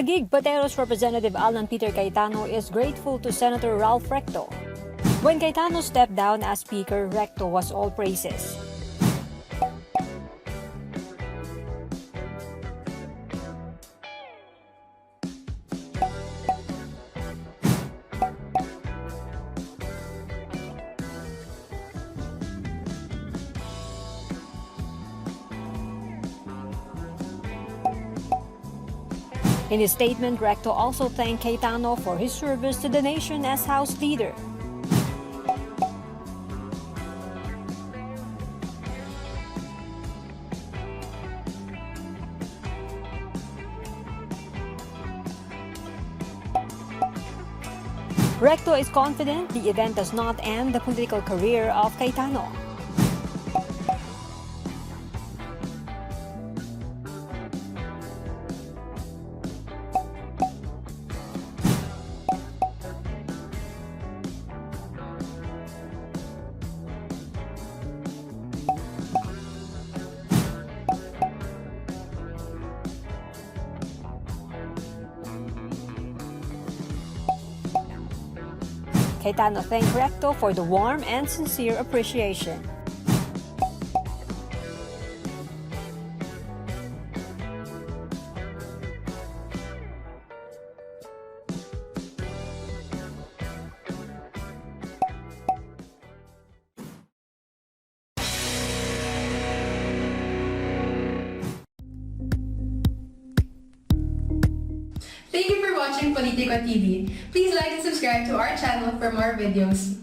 Taguig-Pateros Representative Alan Peter Cayetano is grateful to Senator Recto. When Cayetano stepped down as Speaker, Recto was all praises. In his statement, Recto also thanked Cayetano for his service to the nation as House Leader. Recto is confident the event does not end the political career of Cayetano. Cayetano thanked Recto for the warm and sincere appreciation. Thank you for watching Politiko TV. Please like and subscribe to our channel for more videos.